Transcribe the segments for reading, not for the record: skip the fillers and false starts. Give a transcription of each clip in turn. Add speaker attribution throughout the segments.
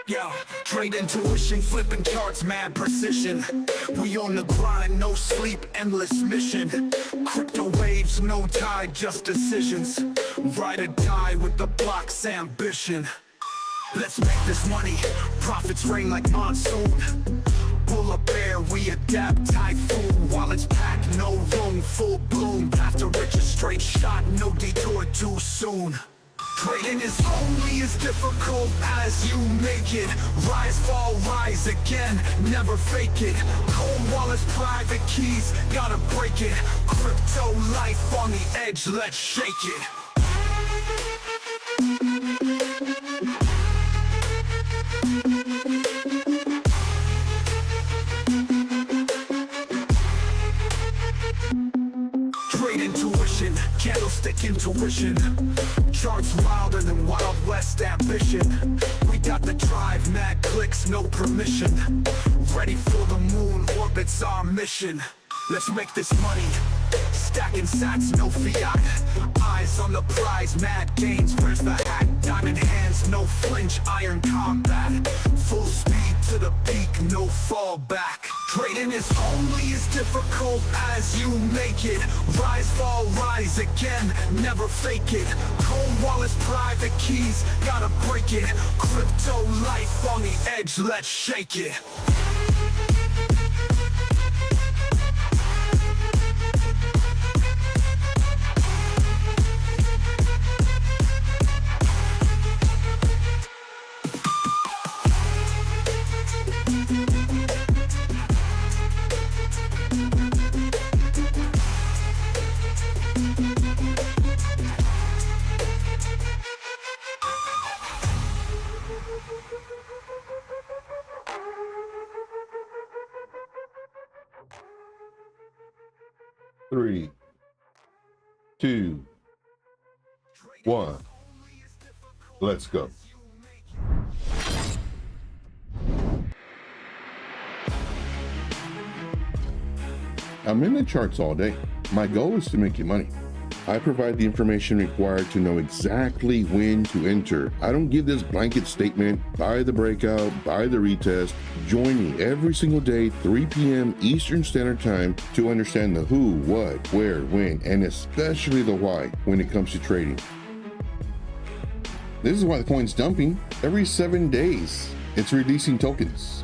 Speaker 1: Yeah, trade intuition, flipping charts, mad precision. We on the grind, no sleep, endless mission. Crypto waves, no tide, just decisions. Ride or die with the block's ambition. Let's make this money, profits rain like monsoon. Bull or bear, we adapt, typhoon. While it's packed, no room, full bloom. Path to riches, straight shot, no detour too soon. Trading is only as difficult as you make it. Rise, fall, rise again, never fake it. Cold wallets, private keys, gotta break it. Crypto life on the edge, let's shake it. Trade intuition, candlestick intuition. Charts wilder than Wild West ambition. We got the drive, mad clicks, no permission. Ready for the moon, orbit's our mission. Let's make this money, stacking sats, no fiat. Eyes on the prize, mad gains, where's the hat? Diamond hands, no flinch, iron combat. Full speed to the peak, no fallback. Trading is only as difficult as you make it. Rise, fall, rise again, never fake it. Cold wallets, private keys, gotta break it. Crypto life on the edge, let's shake it.
Speaker 2: Three, two, one, let's go. I'm in the charts all day. My goal is to make you money. I provide the information required to know exactly when to enter. I don't give this blanket statement, buy the breakout, buy the retest. Join me every single day, 3 p.m. Eastern Standard Time, to understand the who, what, where, when, and especially the why when it comes to trading. This is why the coin's dumping. Every 7 days, it's releasing tokens.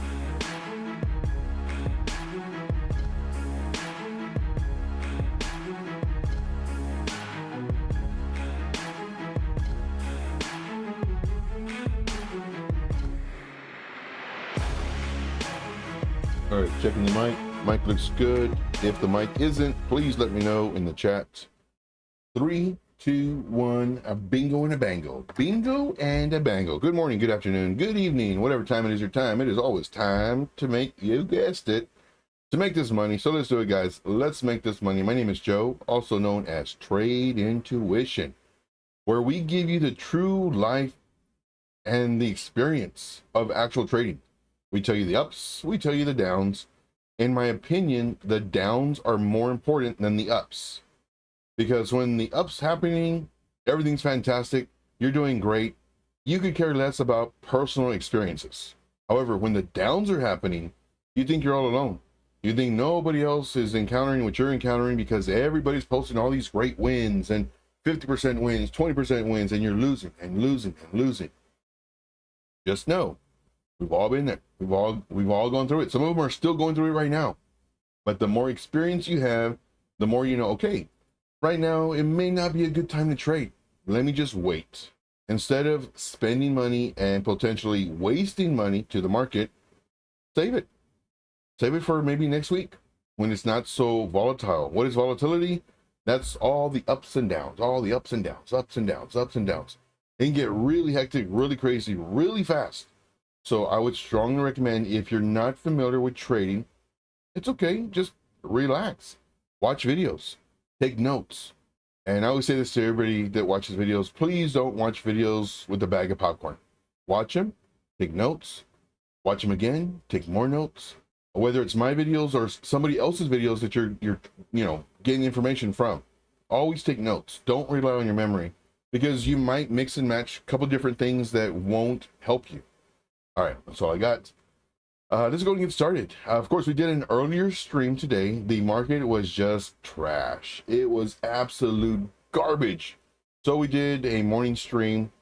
Speaker 2: All right, checking the mic. Mic looks good. If the mic isn't, please let me know in the chat. 3, 2, 1, a bingo and a bango. Bingo and a bango. Good morning, good afternoon, good evening, whatever time it is your time. It is always time to make, you guessed it, to make this money. So let's do it, guys. Let's make this money. My name is Joe, also known as Trade Intuition, where we give you the true life and the experience of actual trading. We tell you the ups, we tell you the downs. In my opinion, the downs are more important than the ups. Because when the ups happening, everything's fantastic, you're doing great, you could care less about personal experiences. However, when the downs are happening, you think you're all alone. You think nobody else is encountering what you're encountering because everybody's posting all these great wins and 50% wins, 20% wins, and you're losing and losing and losing. Just know, we've all been there. We've all gone through it. Some of them are still going through it right now. But the more experience you have, the more you know, okay, right now it may not be a good time to trade. Let me just wait. Instead of spending money and potentially wasting money to the market, save it. Save it for maybe next week when it's not so volatile. What is volatility? That's all the ups and downs, all the ups and downs, ups and downs, ups and downs. It can get really hectic, really crazy, really fast. So I would strongly recommend, if you're not familiar with trading, it's okay, just relax, watch videos, take notes. And I always say this to everybody that watches videos, please don't watch videos with a bag of popcorn. Watch them, take notes, watch them again, take more notes. Whether it's my videos or somebody else's videos that you're getting information from, always take notes. Don't rely on your memory, because you might mix and match a couple different things that won't help you. All right, that's all I got. Let's go and get started. Of course, we did an earlier stream today. The market was just trash. It was absolute garbage. So we did a morning stream.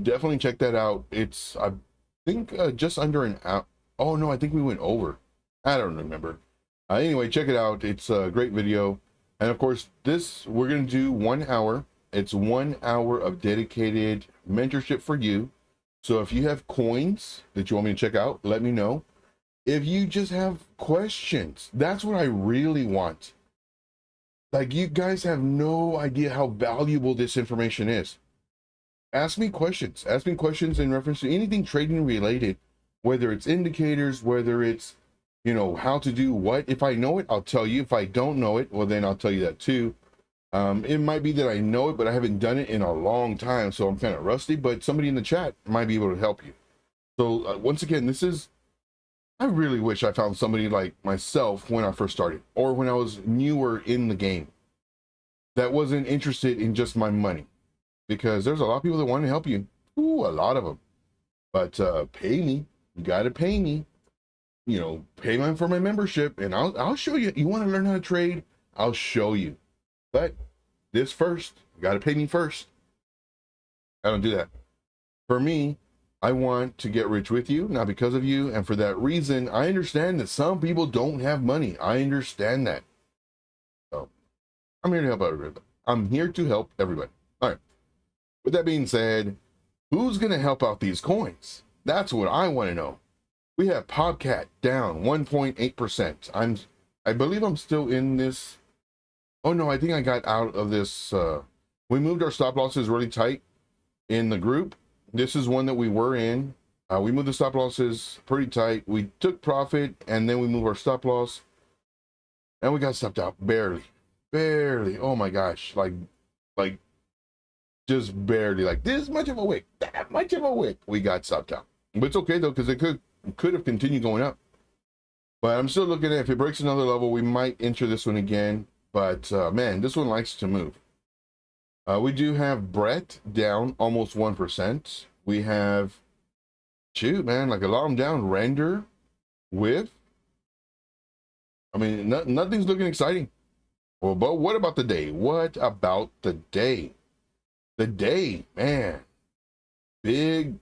Speaker 2: Definitely check that out. It's, I think, just under an hour. Oh no, I think we went over. I don't remember. Anyway, check it out. It's a great video. And of course, this, we're going to do 1 hour. It's 1 hour of dedicated mentorship for you. So if you have coins that you want me to check out, let me know. If you just have questions, that's what I really want. Like, you guys have no idea how valuable this information is. Ask me questions. Ask me questions in reference to anything trading related, whether it's indicators, whether it's, you know, how to do what. If I know it, I'll tell you. If I don't know it, well, then I'll tell you that too. It might be that I know it, but I haven't done it in a long time, so I'm kind of rusty, but somebody in the chat might be able to help you. So once again, this is, I really wish I found somebody like myself when I first started, or when I was newer in the game, that wasn't interested in just my money, because there's a lot of people that want to help you. Ooh, a lot of them. But pay me. You got to pay me. You know, pay me for my membership, and I'll show you. You want to learn how to trade? I'll show you. But this first, you got to pay me first. I don't do that. For me, I want to get rich with you, not because of you. And for that reason, I understand that some people don't have money. I understand that. So I'm here to help everybody. I'm here to help everybody. All right. With that being said, who's going to help out these coins? That's what I want to know. We have PONKE down 1.8%. I believe I'm still in this. Oh no, I think I got out of this. We moved our stop losses really tight in the group. This is one that we were in. We moved the stop losses pretty tight. We took profit, and then we moved our stop loss, and we got stopped out barely. Oh my gosh, like just barely, like this much of a wick, that much of a wick. We got stopped out, but it's okay though, because it could have continued going up. But I'm still looking at, if it breaks another level, we might enter this one again. But man, this one likes to move. We do have Brett down almost 1%. We have, shoot, man, like a lot of them down. Render, WIF. I mean, nothing's looking exciting. Well, but what about the day? What about the day? The day, man, big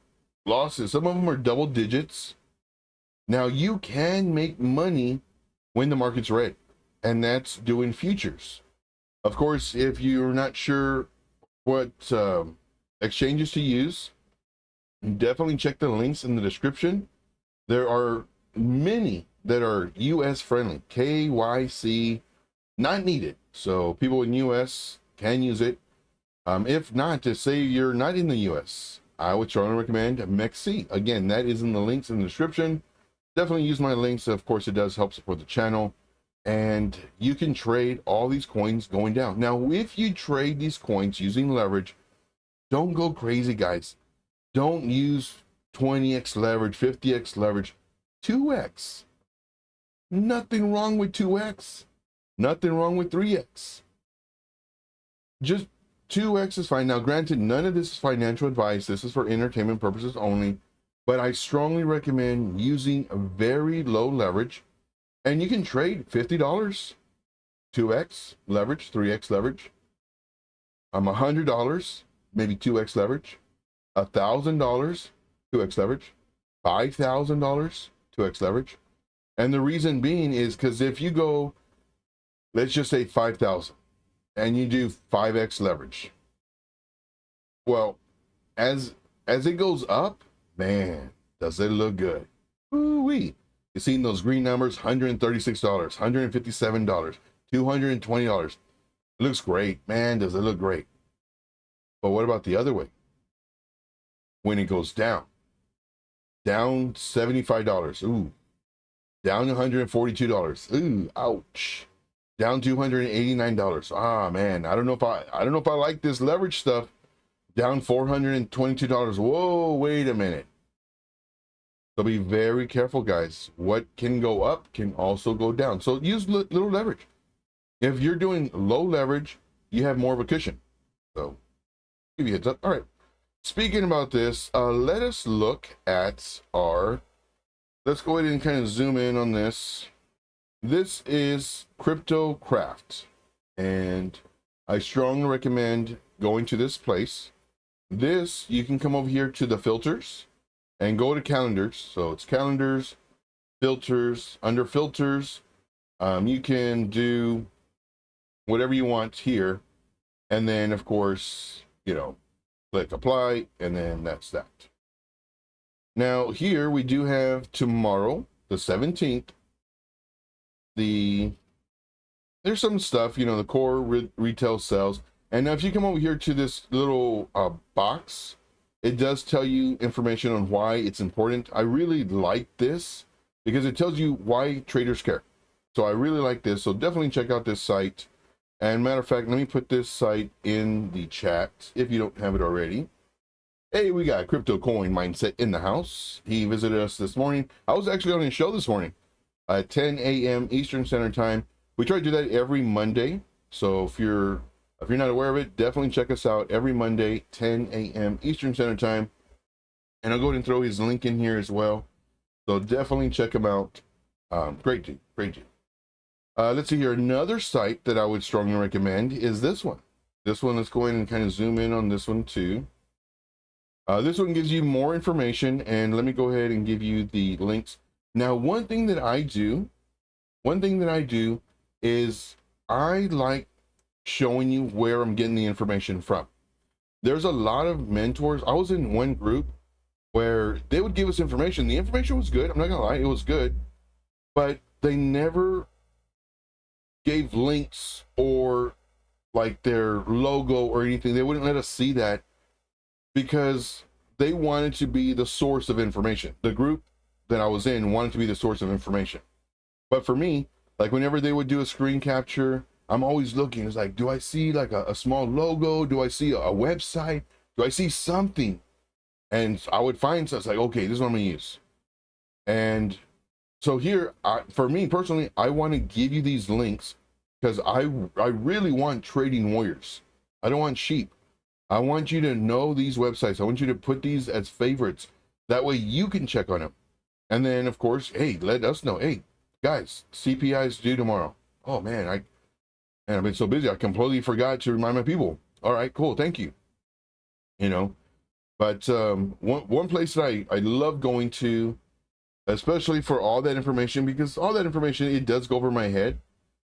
Speaker 2: losses. Some of them are double digits. Now, you can make money when the market's red, and that's doing futures. Of course, if you're not sure what exchanges to use, definitely check the links in the description. There are many that are US friendly, KYC not needed, so people in US can use it. If not, to say you're not in the US, I would strongly recommend MEXC. Again, that is in the links in the description. Definitely use my links. Of course, it does help support the channel. And you can trade all these coins going down. Now, if you trade these coins using leverage, don't go crazy, guys. Don't use 20x leverage, 50x leverage, 2x. Nothing wrong with 2x. Nothing wrong with 3x. Just 2x is fine. Now, granted, none of this is financial advice. This is for entertainment purposes only. But I strongly recommend using a very low leverage. And you can trade $50, 2x leverage, 3x leverage, $100, maybe 2x leverage, $1,000, 2x leverage, $5,000, 2x leverage. And the reason being is because if you go, let's just say 5,000, and you do 5x leverage, well, as it goes up, man, does it look good. Ooh-wee. You've seen those green numbers, $136, $157, $220. It looks great. Man, does it look great. But what about the other way? When it goes down $75. Ooh. Down $142. Ooh, ouch. Down $289. Ah, man, I don't know if I like this leverage stuff. Down $422. Whoa, wait a minute. So be very careful, guys. What can go up can also go down. So use little leverage. If you're doing low leverage, you have more of a cushion. So give you a heads up. All right. speaking about this, let us look at our, let's go ahead and kind of zoom in on this. This is Crypto Craft, and I strongly recommend going to this place. This, you can come over here to the filters and go to calendars. So it's calendars, filters. Under filters, you can do whatever you want here. And then, of course, you know, click apply, and then that's that. Now, here we do have tomorrow, the 17th. There's some stuff, you know, the core retail sales. And now if you come over here to this little box, it does tell you information on why it's important. I really like this because it tells you why traders care. So I really like this. So definitely check out this site. And matter of fact, let me put this site in the chat if you don't have it already. Hey, we got Crypto Coin Mindset in the house. He visited us this morning. I was actually on his show this morning at 10 a.m. Eastern Standard Time. We try to do that every Monday. So if you're not aware of it, definitely check us out every Monday, 10 a.m. Eastern Standard Time. And I'll go ahead and throw his link in here as well. So definitely check him out. Great dude, great dude. Let's see here. Another site that I would strongly recommend is this one. This one, let's go ahead and kind of zoom in on this one too. This one gives you more information, and let me go ahead and give you the links. Now, one thing that I do is I like showing you where I'm getting the information from. There's a lot of mentors. I was in one group where they would give us information. The information was good. I'm not gonna lie, it was good, but they never gave links or like their logo or anything. They wouldn't let us see that because they wanted to be the source of information. The group that I was in wanted to be the source of information. But for me, like whenever they would do a screen capture, I'm always looking. It's like, do I see like a small logo? Do I see a website? Do I see something? And I would find stuff like, okay, this is what I'm gonna use. And so here, for me personally, I want to give you these links because I really want trading warriors. I don't want sheep. I want you to know these websites. I want you to put these as favorites. That way you can check on them. And then of course, hey, let us know. Hey, guys, CPI is due tomorrow. Oh man, I've been so busy. I completely forgot to remind my people. All right, cool. Thank you. You know, but one place that I love going to, especially for all that information, because all that information, it does go over my head,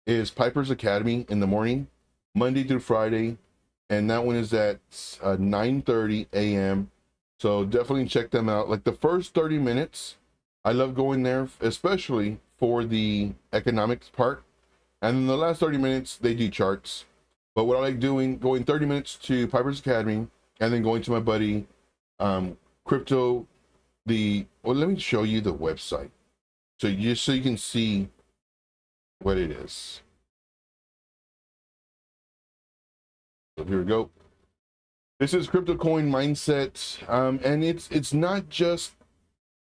Speaker 2: is Piper's Academy in the morning, Monday through Friday. And that one is at 9:30 a.m. So definitely check them out. Like the first 30 minutes, I love going there, especially for the economics part. And then the last 30 minutes, they do charts. But what I like doing, going 30 minutes to Piper's Academy, and then going to my buddy, Crypto, well, let me show you the website. So you can see what it is. So here we go. This is Crypto Coin Mindset. And it's not just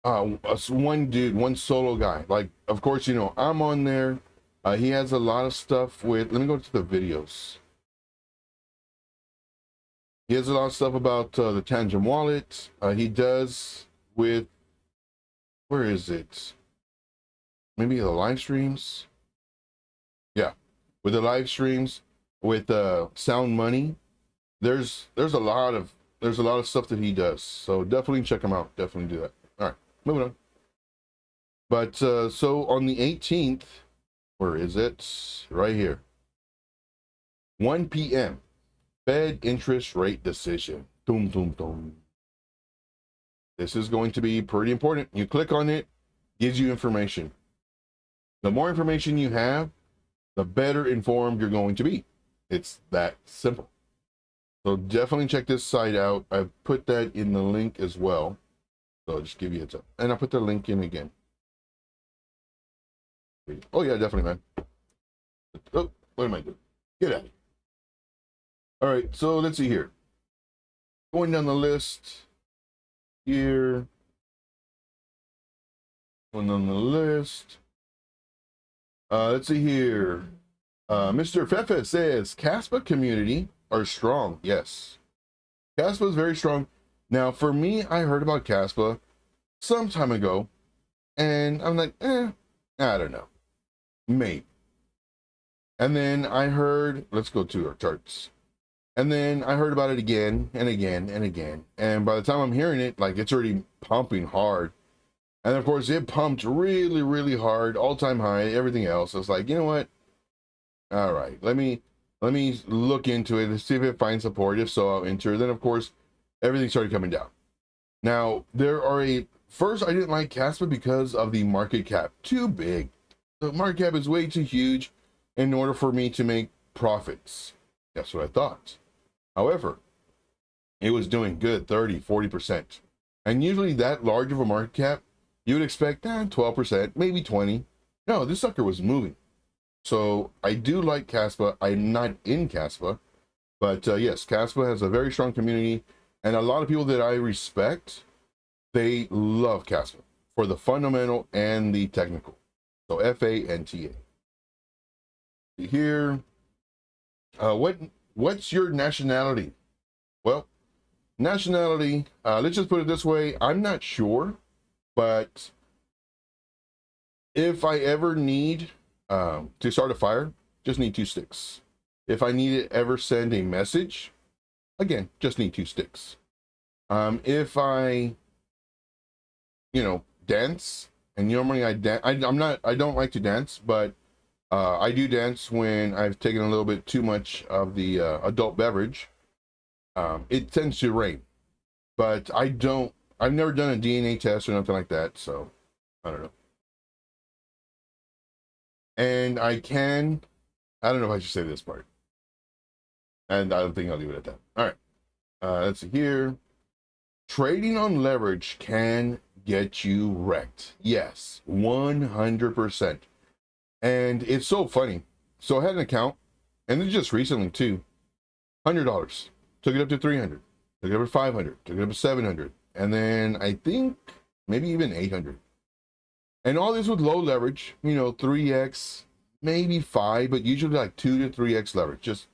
Speaker 2: one dude, one solo guy. Like, of course, you know, I'm on there. He has a lot of stuff with, let me go to the videos. He has a lot of stuff about the Tangent wallet. He does with, where is it? Maybe the live streams. Yeah, with the live streams, with Sound Money. There's a lot of stuff that he does. So definitely check him out. Definitely do that. All right, moving on. But so on the 18th, where is it? Right here. 1 p.m. Fed interest rate decision. Doom, doom, doom. This is going to be pretty important. You click on it, gives you information. The more information you have, the better informed you're going to be. It's that simple. So definitely check this site out. I've put that in the link as well. So I'll just give you a tip. And I'll put the link in again. Oh yeah, definitely, man. Oh, what am I doing? Get out of here. All right, so let's see here. Going down the list here. Going down the list. Let's see here. Mr. FEFE says, Caspa community are strong. Yes. Caspa is very strong. Now, for me, I heard about Caspa some time ago, and I'm like, I don't know, maybe. And then I heard, let's go to our charts. And then I heard about it again and again and again. And by the time I'm hearing it, like it's already pumping hard. And of course, it pumped really, really hard, all-time high, everything else. I was like, you know what? All right, let me look into it and see if it finds support. If so, I'll enter. Then, of course, everything started coming down. Now, first, I didn't like Caspa because of the market cap. Too big. The market cap is way too huge in order for me to make profits. That's what I thought. However, it was doing good, 30, 40%. And usually that large of a market cap, you would expect 12%, maybe 20. No, this sucker was moving. So I do like Caspa. I'm not in Caspa, but yes, Caspa has a very strong community, and a lot of people that I respect, they love Caspa for the fundamental and the technical. So FANTA. Here, what's your nationality? Well, nationality, let's just put it this way. I'm not sure, but if I ever need to start a fire, just need 2 sticks. If I need to ever send a message, again, just need 2 sticks. If I, dance, and normally I don't like to dance, but I do dance when I've taken a little bit too much of the adult beverage. It tends to rain, but I've never done a DNA test or nothing like that, so I don't know. And I don't know if I should say this part, and I don't think I'll leave it at that. All right, let's see here. Trading on leverage can get you wrecked. Yes, 100%. And it's so funny. So I had an account, and it's just recently too. $100. Took it up to 300. Took it up to 500. Took it up to 700. And then I think maybe even 800. And all this with low leverage, 3x, maybe 5, but usually like 2 to 3x leverage. Just,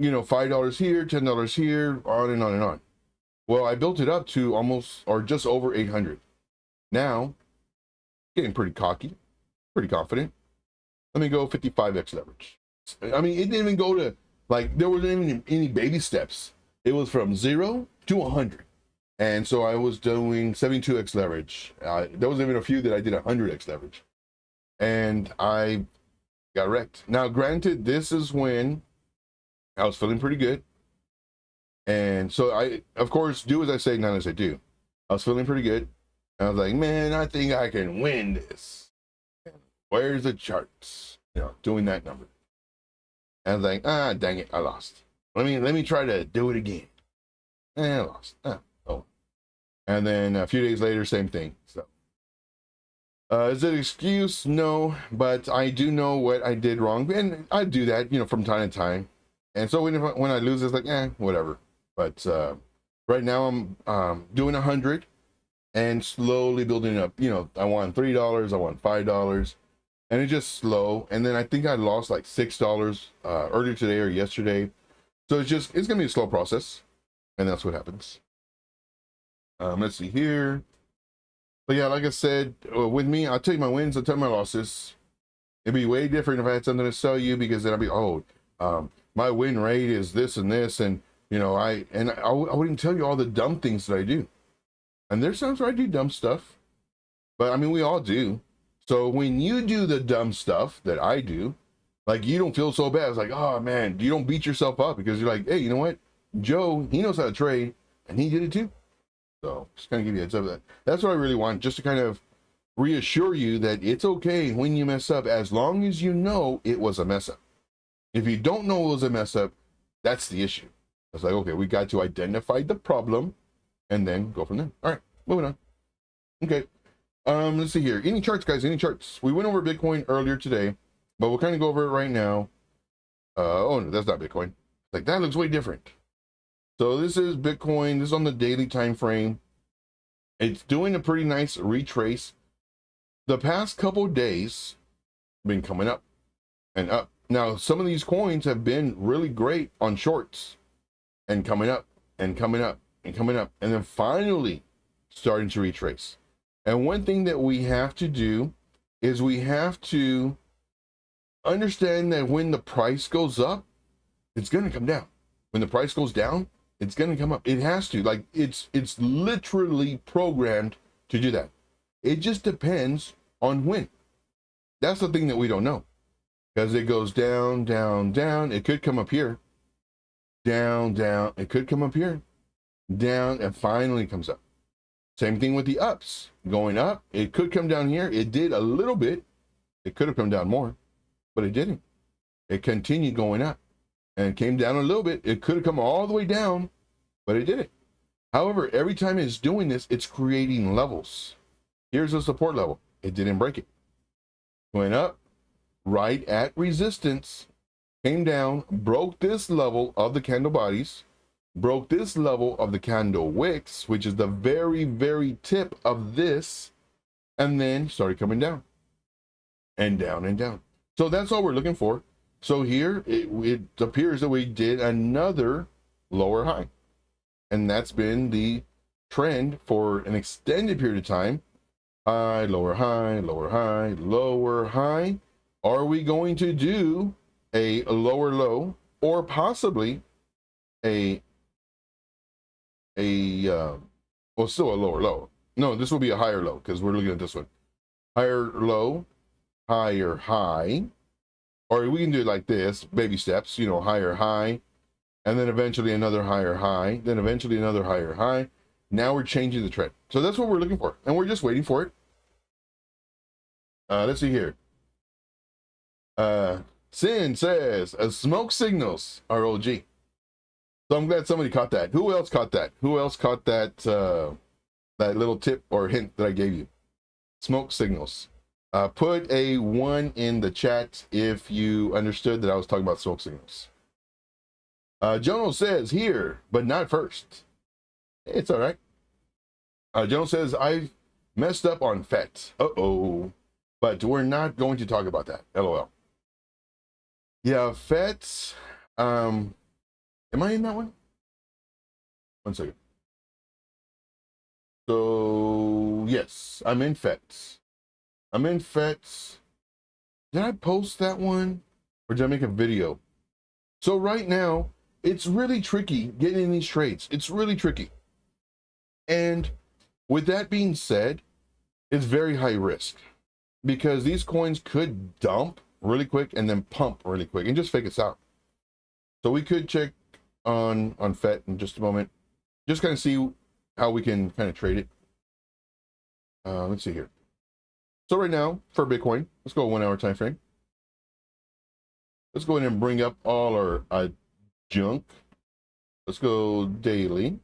Speaker 2: $5 here, $10 here, on and on and on. Well, I built it up to almost or just over 800. Now, getting pretty cocky, pretty confident. Let me go 55x leverage. I mean, it didn't even go to, there wasn't even any baby steps. It was from 0 to 100. And so I was doing 72x leverage. There was even a few that I did 100x leverage. And I got wrecked. Now, granted, this is when I was feeling pretty good. And so I, of course, do as I say, not as I do. I was feeling pretty good. I was like, man, I think I can win this. Where's the charts? Doing that number. And I was like, dang it, I lost. Let me try to do it again. And I lost. Oh. And then a few days later, same thing. So, is it an excuse? No, but I do know what I did wrong, and I do that, from time to time. And so when I lose, it's like, whatever. But right now I'm doing 100 and slowly building up. I won $3, I won $5, and it's just slow. And then I think I lost like $6 earlier today or yesterday. So it's gonna be a slow process, and that's what happens. Let's see here. But yeah, like I said, with me, I'll tell you my wins, I'll tell you my losses. It'd be way different if I had something to sell you, because then I'd be, my win rate is this and this, and I wouldn't tell you all the dumb things that I do. And there's times where I do dumb stuff, but I mean, we all do. So when you do the dumb stuff that I do, you don't feel so bad. It's like, oh man, you don't beat yourself up, because you're like, hey, you know what? Joe, he knows how to trade, and he did it too. So just kind of give you a heads up of that. That's what I really want, just to kind of reassure you that it's okay when you mess up, as long as you know it was a mess up. If you don't know it was a mess up, that's the issue. It's like, okay, we got to identify the problem and then go from there. All right, moving on. Okay, let's see here. Any charts, guys? Any charts? We went over Bitcoin earlier today, but we'll kind of go over it right now. Oh no, that's not Bitcoin. That looks way different. So this is Bitcoin. This is on the daily time frame. It's doing a pretty nice retrace. The past couple of days been coming up and up. Now, some of these coins have been really great on shorts, and coming up and coming up and coming up, and then finally starting to retrace. And one thing that we have to do is we have to understand that when the price goes up, it's going to come down. When the price goes down, it's going to come up. It has to. Like, it's literally programmed to do that. It just depends on when. That's the thing that we don't know. Because it goes down, down, down. It could come up here. Down, down. It could come up here. Down, and finally comes up. Same thing with the ups. Going up, it could come down here. It did a little bit. It could have come down more, but it didn't. It continued going up and came down a little bit. It could have come all the way down, but it didn't. However, every time it's doing this, it's creating levels. Here's a support level. It didn't break it. Went up right at resistance, came down, broke this level of the candle bodies, broke this level of the candle wicks, which is the very, very tip of this, and then started coming down and down and down. So that's all we're looking for. So here it appears that we did another lower high, and that's been the trend for an extended period of time. High, lower high, lower high, lower high. Are we going to do a lower low, or possibly well, still a lower low? No, this will be a higher low, because we're looking at this one. Higher low, higher high. Or we can do it like this, baby steps, you know, higher high, and then eventually another higher high, then eventually another higher high. Now we're changing the trend. So that's what we're looking for, and we're just waiting for it. Let's see here. Sin says, smoke signals are OG. So I'm glad somebody caught that. Who else caught that? Who else caught that, that little tip or hint that I gave you? Smoke signals. Put a 1 in the chat if you understood that I was talking about smoke signals. Jono says here, but not first. It's all right. Jono says, I've messed up on FET. Uh-oh. But we're not going to talk about that. LOL. Yeah, FET. Am I in that one? 1 second. So, yes, I'm in FET. I'm in FET. Did I post that one? Or did I make a video? So right now, it's really tricky getting in these trades. It's really tricky. And with that being said, it's very high risk, because these coins could dump really quick and then pump really quick and just fake us out. So we could check on FET in just a moment. Just kind of see how we can kind of trade it. Let's see here. So right now for Bitcoin, let's go 1 hour time frame. Let's go ahead and bring up all our junk. Let's go daily.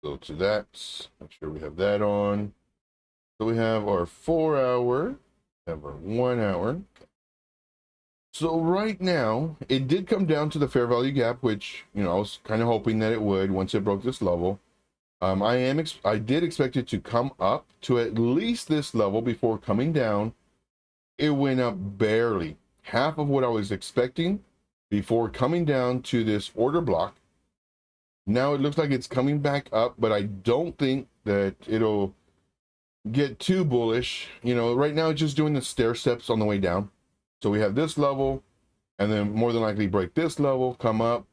Speaker 2: Go to that. Make sure we have that on. So we have our 4 hour, have our 1 hour. So right now, it did come down to the fair value gap, which, you know, I was kind of hoping that it would once it broke this level. I did expect it to come up to at least this level before coming down. It went up barely half of what I was expecting before coming down to this order block. Now it looks like it's coming back up, but I don't think that it'll get too bullish. You know, right now it's just doing the stair steps on the way down. So we have this level, and then more than likely break this level, come up,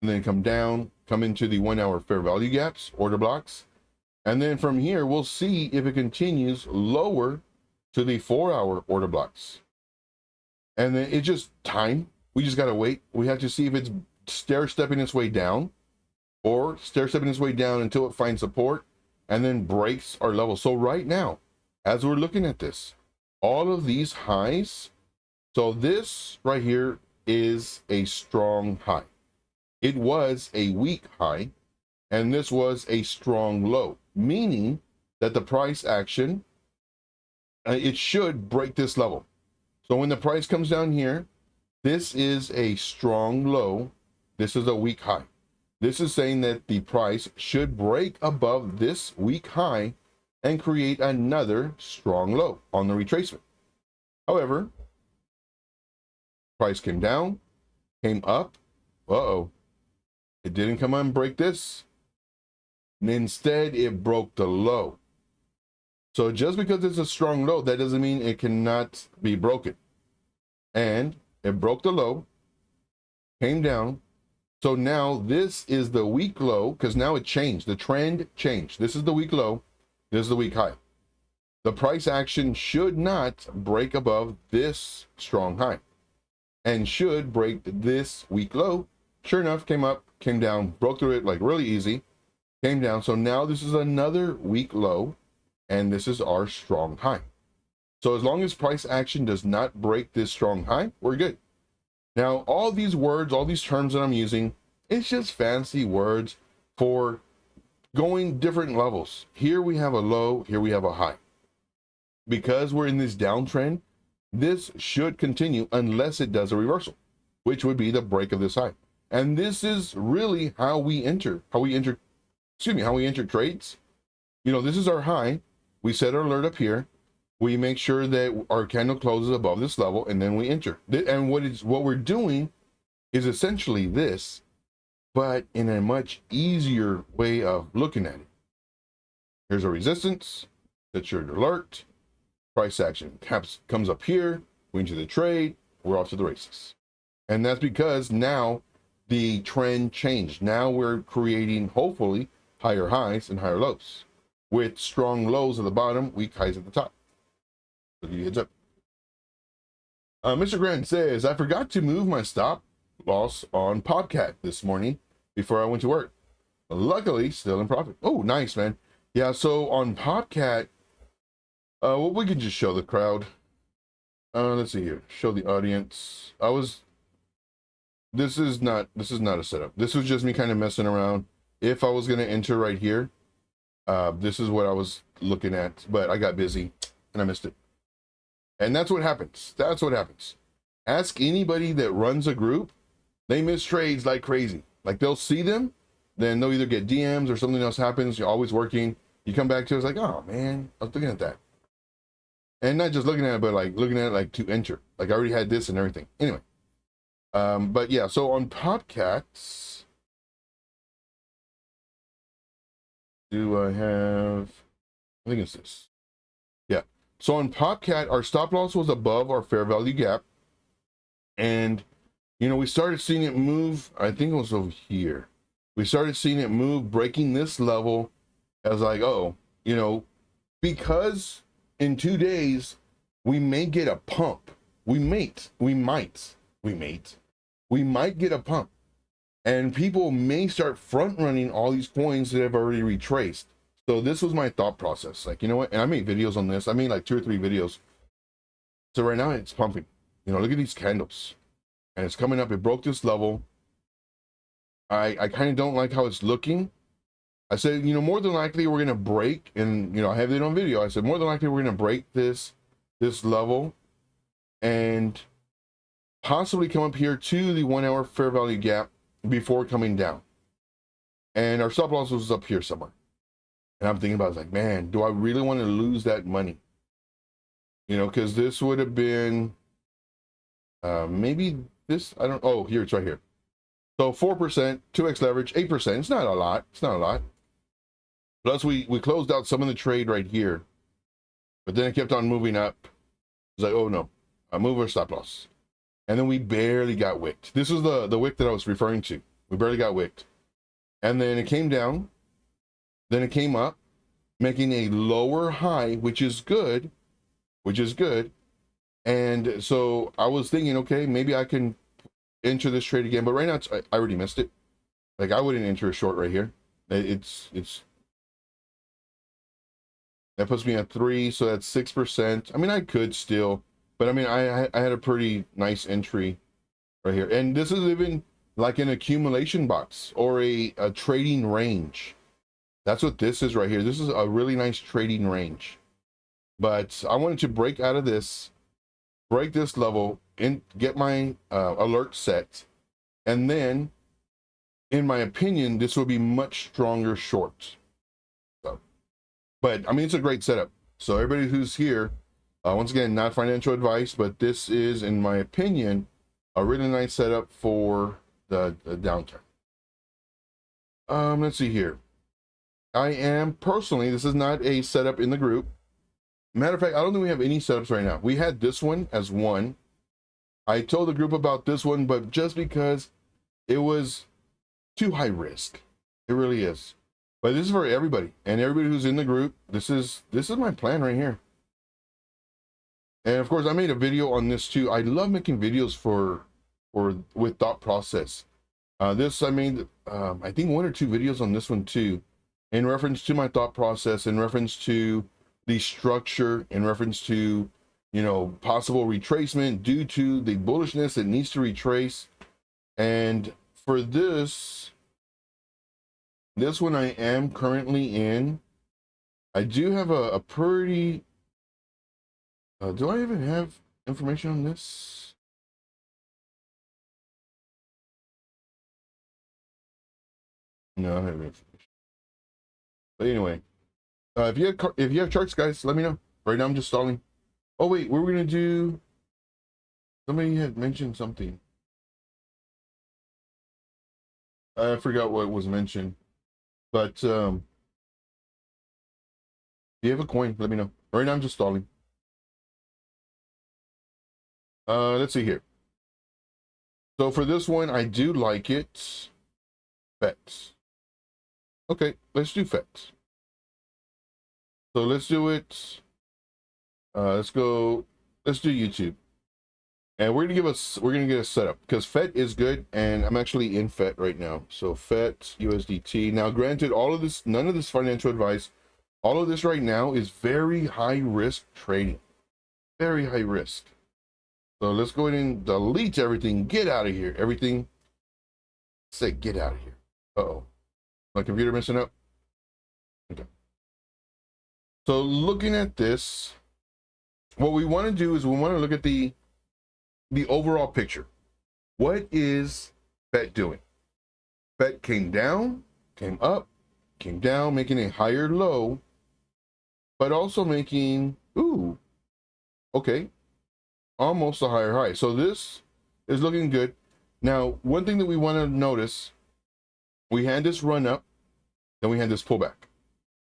Speaker 2: and then come down, come into the 1 hour fair value gaps, order blocks. And then from here, we'll see if it continues lower to the 4 hour order blocks. And then it's just time. We just got to wait. We have to see if it's stair stepping its way down, or stair stepping its way down until it finds support and then breaks our level. So right now, as we're looking at this, all of these highs, so this right here is a strong high. It was a weak high, and this was a strong low, meaning that the price action, it should break this level. So when the price comes down here, this is a strong low. This is a weak high. This is saying that the price should break above this weak high and create another strong low on the retracement. However, price came down, came up. Uh-oh. It didn't come on and break this. And instead, it broke the low. So just because it's a strong low, that doesn't mean it cannot be broken. And it broke the low, came down. So now this is the week low, because now it changed. The trend changed. This is the week low. This is the week high. The price action should not break above this strong high and should break this week low. Sure enough, came up, came down, broke through it like really easy, came down. So now this is another week low, and this is our strong high. So as long as price action does not break this strong high, we're good. Now, all these words, all these terms that I'm using, it's just fancy words for going different levels. Here we have a low, here we have a high. Because we're in this downtrend, this should continue unless it does a reversal, which would be the break of this high. And this is really how we enter trades. You know, this is our high. We set our alert up here. We make sure that our candle closes above this level, and then we enter. And what we're doing is essentially this, but in a much easier way of looking at it. Here's a resistance. Set your alert. Price action comes up here. We enter the trade. We're off to the races. And that's because now the trend changed. Now we're creating, hopefully, higher highs and higher lows with strong lows at the bottom, weak highs at the top. So give you a heads up. Mr. Grant says, I forgot to move my stop loss on PONKE this morning before I went to work. Luckily, still in profit. Oh, nice, man. Yeah, so on PONKE, well, we can just show the crowd. Let's see here. Show the audience. This is not a setup. This was just me kind of messing around. If I was going to enter right here, this is what I was looking at, but I got busy and I missed it. And that's what happens. That's what happens. Ask anybody that runs a group. They miss trades like crazy. Like they'll see them, then they'll either get DMs or something else happens. You're always working. You come back to it, it's like, oh man, I was looking at that. And not just looking at it, but like looking at it like to enter. Like I already had this and everything. Anyway. But yeah, so on PONKE, do I have, I think it's this. Yeah. So on PONKE, our stop loss was above our fair value gap. And, you know, we started seeing it move. I think it was over here. We started seeing it move, breaking this level. I was like, oh, you know, because in 2 days, we may get a pump. We might get a pump. And people may start front running all these coins that have already retraced. So this was my thought process. Like, you know what? And I made videos on this. I made like 2 or 3 videos. So right now it's pumping. You know, look at these candles. And it's coming up. It broke this level. I kind of don't like how it's looking. I said, you know, more than likely we're going to break. And, you know, I have it on video. I said, more than likely we're going to break this level. And possibly come up here to the 1 hour fair value gap before coming down. And our stop loss was up here somewhere. And I'm thinking about it, like, man, do I really want to lose that money? You know, because this would have been maybe this, I don't, oh, here, it's right here. So 4%, 2x leverage, 8%. It's not a lot. It's not a lot. Plus we closed out some of the trade right here. But then it kept on moving up. It's like, oh no, I move our stop loss. And then we barely got wicked. This was the wick that I was referring to. We barely got wicked. And then it came down. Then it came up, making a lower high, which is good. And so I was thinking, okay, maybe I can enter this trade again. But right now, I already missed it. Like, I wouldn't enter a short right here. It's that puts me at 3, so that's 6%. I mean, I could still, but I mean, I had a pretty nice entry right here. And this is even like an accumulation box or a trading range. That's what this is right here. This is a really nice trading range. But I wanted to break out of this, break this level, and get my alert set. And then, in my opinion, this will be much stronger short. So, but I mean, it's a great setup. So everybody who's here, once again, not financial advice, but this is, in my opinion, a really nice setup for the downturn. Let's see here. I am personally, this is not a setup in the group. Matter of fact, I don't think we have any setups right now. We had this one as one. I told the group about this one, but just because it was too high risk. It really is. But this is for everybody and everybody who's in the group. This is my plan right here. And of course, I made a video on this too. I love making videos with thought process. This I made I think 1 or 2 videos on this one too, in reference to my thought process, in reference to the structure, in reference to, you know, possible retracement due to the bullishness it needs to retrace. And for this one I am currently in. I do have a pretty do I even have information on this? No, I don't have information. But anyway, if you have charts, guys, let me know. Right now I'm just stalling. Oh wait, what were we gonna do? Somebody had mentioned something. I forgot what was mentioned. But if you have a coin, let me know. Right now I'm just stalling. Let's see here. So for this one, I do like it. FETs. Okay, let's do FETs. So let's do it. Let's do YouTube. And we're gonna get a setup because FET is good, and I'm actually in FET right now. So FET USDT. Now, granted, all of this, none of this financial advice, all of this right now is very high risk trading, very high risk. So let's go ahead and delete everything. Get out of here. Everything. Say get out of here. Uh-oh, my computer messing up. Okay. So looking at this, what we want to do is we want to look at the overall picture. What is FET doing? FET came down, came up, came down, making a higher low, but also making, ooh, okay, almost a higher high. So this is looking good. Now, one thing that we want to notice, we had this run up, then we had this pullback,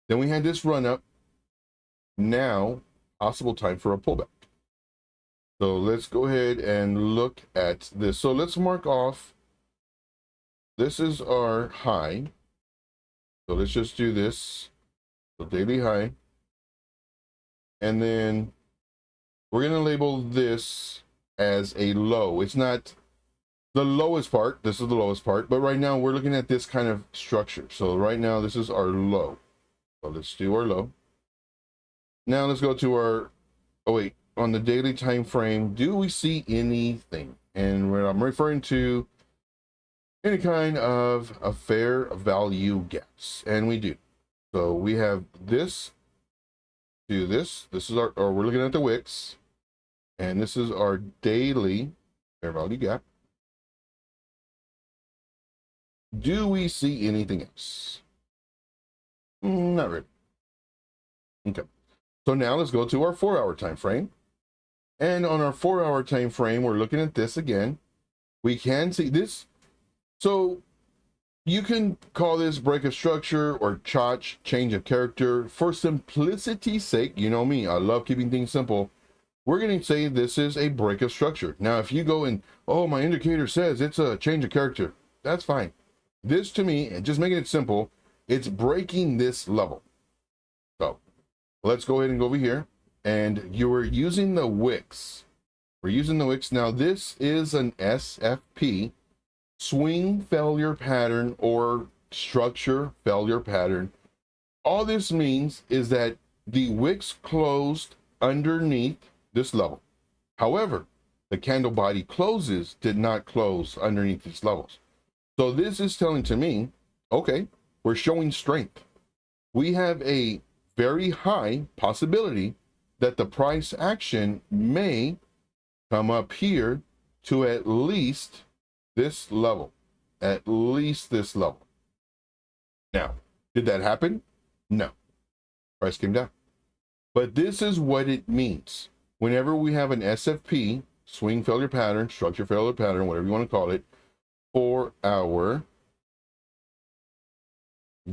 Speaker 2: then we had this run up. Now, possible time for a pullback. So let's go ahead and look at this. So let's mark off, this is our high. So let's just do this. So daily high. And then we're going to label this as a low. It's not the lowest part. This is the lowest part. But right now we're looking at this kind of structure. So right now this is our low. So let's do our low. Now let's go to our, oh wait, on the daily time frame, do we see anything? And when I'm referring to any kind of a fair value gaps, and we do. So we have this to this. This is our, or we're looking at the wicks, and this is our daily fair value gap. Do we see anything else? Not really. Okay. So now let's go to our 4-hour time frame. And on our 4-hour time frame, we're looking at this again. We can see this. So you can call this break of structure or change of character. For simplicity's sake, you know me, I love keeping things simple. We're going to say this is a break of structure. Now, if you go and, oh, my indicator says it's a change of character, that's fine. This to me, and just making it simple, it's breaking this level. So let's go ahead and go over here. And you are using the wicks. We're using the wicks. Now, this is an SFP, swing failure pattern or structure failure pattern. All this means is that the wicks closed underneath this level. However, the candle body closes did not close underneath these levels. So this is telling to me, okay, we're showing strength. We have a very high possibility that the price action may come up here to at least this level, at least this level. Now, did that happen? No, price came down. But this is what it means. Whenever we have an SFP, swing failure pattern, structure failure pattern, whatever you want to call it, for our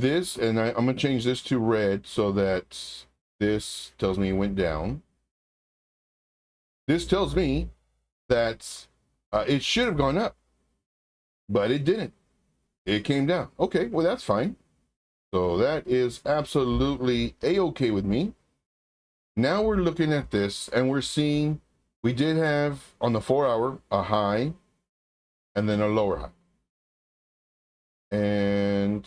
Speaker 2: this, and I'm gonna change this to red so that this tells me it went down. This tells me that it should have gone up, but it didn't. It came down. Okay, well, that's fine. So that is absolutely a-okay with me. Now we're looking at this and we're seeing we did have on the 4 hour a high and then a lower high. And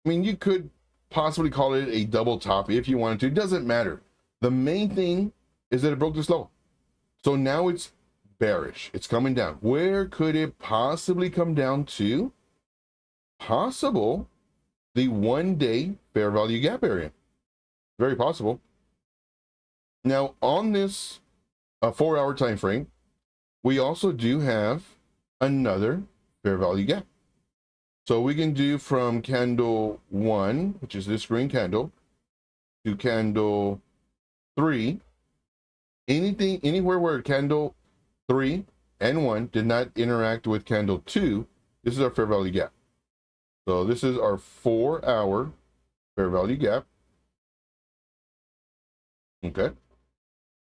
Speaker 2: I mean, you could possibly call it a double top if you wanted to. It doesn't matter. The main thing is that it broke this low. So now it's bearish. It's coming down. Where could it possibly come down to? Possible the 1 day fair value gap area. Very possible. Now on this 4 hour time frame, we also do have another fair value gap. So we can do from candle 1, which is this green candle, to candle 3. Anything, anywhere where candle 3 and 1 did not interact with candle 2, this is our fair value gap. So this is our 4 hour fair value gap. Okay.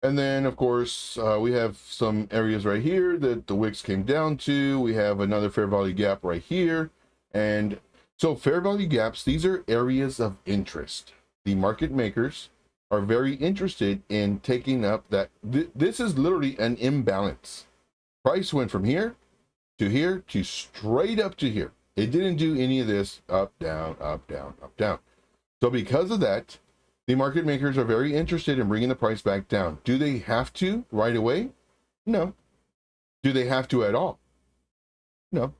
Speaker 2: And then, of course, we have some areas right here that the wicks came down to. We have another fair value gap right here. And so fair value gaps, these are areas of interest. The market makers are very interested in taking up that. This is literally an imbalance. Price went from here to straight up to here. It didn't do any of this up, down, up, down, up, down. So because of that, the market makers are very interested in bringing the price back down. Do they have to right away? No. Do they have to at all? No.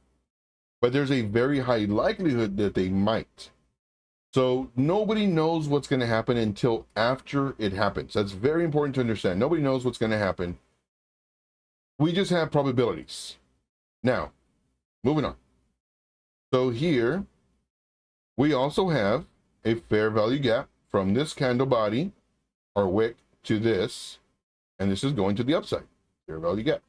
Speaker 2: But there's a very high likelihood that they might. So nobody knows what's going to happen until after it happens. That's very important to understand. Nobody knows what's going to happen. We just have probabilities. Now, moving on. So here, we also have a fair value gap from this candle body, or wick, to this, and this is going to the upside. Fair value gap.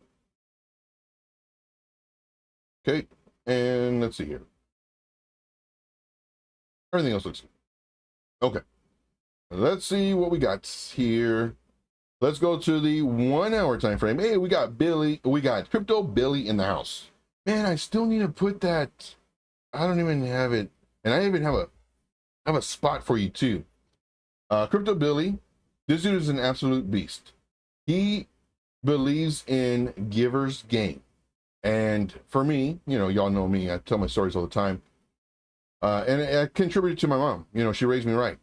Speaker 2: Okay, and let's see here. Everything else looks good. Okay, let's see what we got here. Let's go to the 1 hour time frame. Hey, we got Crypto Billy in the house. Man, I still need to put that. I don't even have it, and I even have a spot for you too. Crypto Billy, this dude is an absolute beast. He believes in givers gain. And for me, you know, y'all know me, I tell my stories all the time. And I contributed to my mom. You know, she raised me right.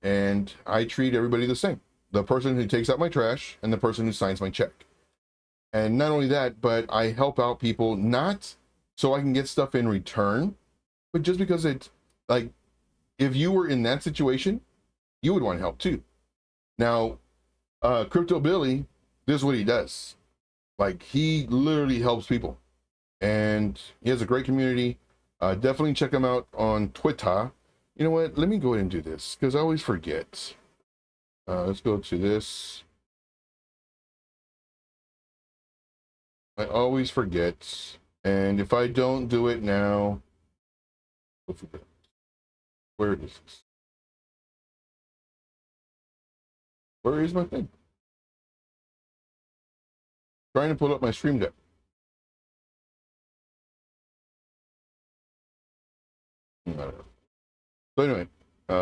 Speaker 2: And I treat everybody the same. The person who takes out my trash and the person who signs my check. And not only that, but I help out people not so I can get stuff in return, but just because it's like, if you were in that situation, you would want help too. Now, Crypto Billy, this is what he does. Like, he literally helps people. And he has a great community. Definitely check him out on Twitter. You know what? Let me go ahead and do this because I always forget. Let's go to this. I always forget. And if I don't do it now, I'll forget. Where is this? Where is my thing? Trying to pull up my stream deck. I don't know. So anyway,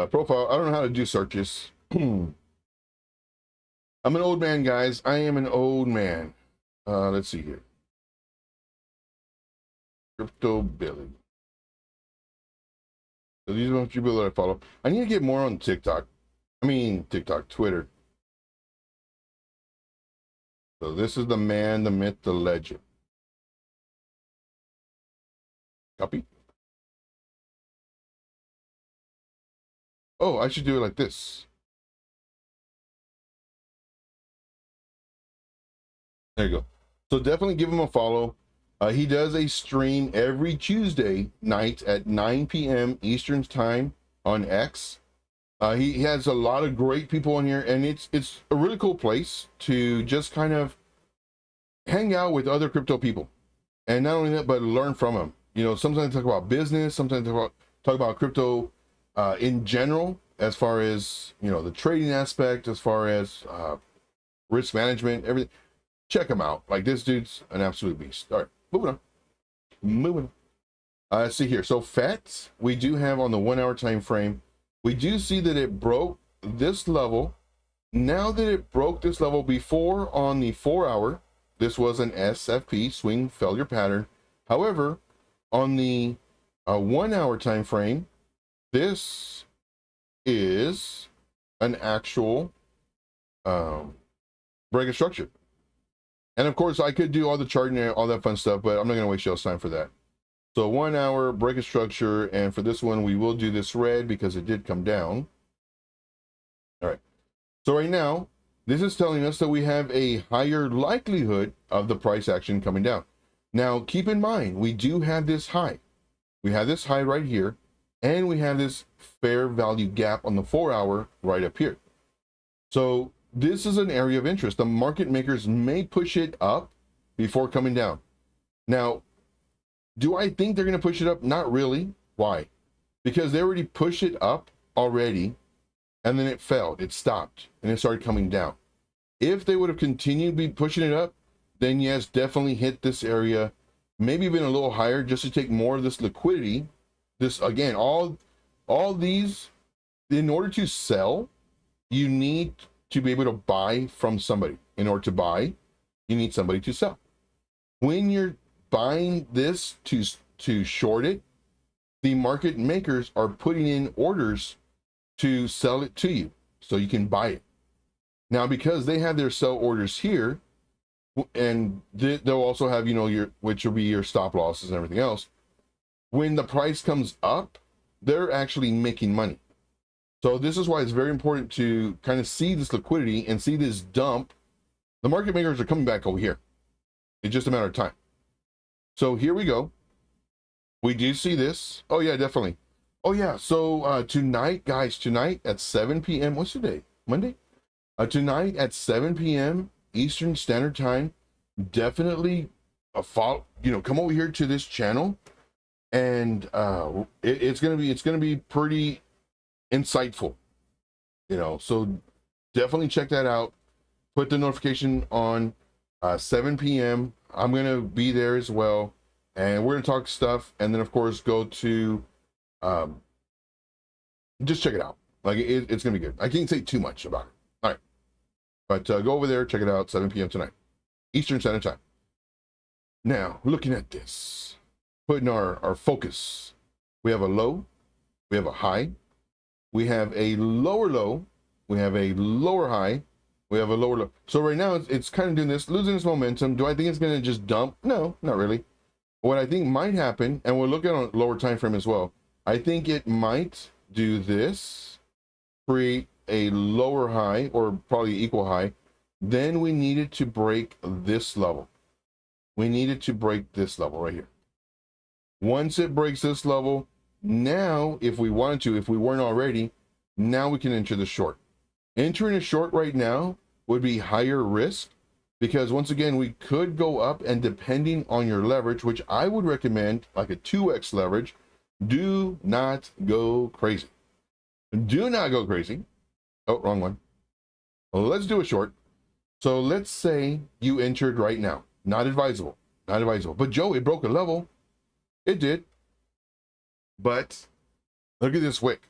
Speaker 2: profile. I don't know how to do searches. I'm an old man, guys. I am an old man. Let's see here. Crypto Billy. So these are a few people that I follow. I need to get more on TikTok. I mean, TikTok, Twitter. So this is the man, the myth, the legend. Copy. Oh, I should do it like this. There you go. So definitely give him a follow. He does a stream every Tuesday night at 9 p.m. Eastern time on X. He has a lot of great people in here, and it's a really cool place to just kind of hang out with other crypto people. And not only that, but learn from them. You know, sometimes talk about business, sometimes talk about crypto in general, as far as, you know, the trading aspect, as far as risk management, everything, check him out. Like, this dude's an absolute beast. All right, moving on. Let's see here. So FETs, we do have on the 1 hour time frame, we do see that it broke this level. Now that it broke this level, before on the 4 hour, this was an SFP, swing failure pattern. However, on the 1 hour time frame, this is an actual break of structure. And of course, I could do all the charting and all that fun stuff, but I'm not going to waste y'all's time for that. So 1 hour break of structure, and for this one, we will do this red because it did come down. All right. So right now, this is telling us that we have a higher likelihood of the price action coming down. Now, keep in mind, we do have this high. We have this high right here, and we have this fair value gap on the 4 hour right up here. So this is an area of interest. The market makers may push it up before coming down. Now, do I think they're going to push it up? Not really. Why? Because they already pushed it up already, and then it failed. It stopped, and it started coming down. If they would have continued be pushing it up, then yes, definitely hit this area, maybe even a little higher, just to take more of this liquidity. This, again, all these, in order to sell, you need to be able to buy from somebody. In order to buy, you need somebody to sell. When you're buying this to short it, the market makers are putting in orders to sell it to you so you can buy it. Now, because they have their sell orders here, and they'll also have, you know, which will be your stop losses and everything else. When the price comes up, they're actually making money. So this is why it's very important to kind of see this liquidity and see this dump. The market makers are coming back over here. It's just a matter of time. So here we go. We do see this. Oh yeah, definitely. Oh yeah, so tonight, guys, tonight at 7 p.m. What's the day? Monday? Tonight at 7 p.m. Eastern Standard Time, definitely follow, you know, come over here to this channel, and it's gonna be pretty insightful, you know. So definitely check that out. Put the notification on 7 p.m. I'm gonna be there as well, and we're gonna talk stuff, and then of course go to just check it out. Like, it's gonna be good. I can't say too much about it. All right, but go over there, check it out. 7 p.m. tonight, Eastern Standard Time. Now, looking at this, putting our focus, we have a low, we have a high, we have a lower low, we have a lower high, we have a lower low. So right now it's kind of doing this, losing its momentum. Do I think it's going to just dump? No, not really. What I think might happen, and we'll look at on a lower time frame as well, I think it might do this, create a lower high, or probably equal high. Then we needed to break this level. We needed to break this level right here. Once it breaks this level, now if we wanted to, if we weren't already, now we can enter the short. Entering a short right now would be higher risk, because once again, we could go up, and depending on your leverage, which I would recommend like a 2x leverage, do not go crazy. Do not go crazy. Oh, wrong one. Well, let's do a short. So let's say you entered right now. Not advisable. Not advisable. But Joe, it broke a level. It did. But look at this wick.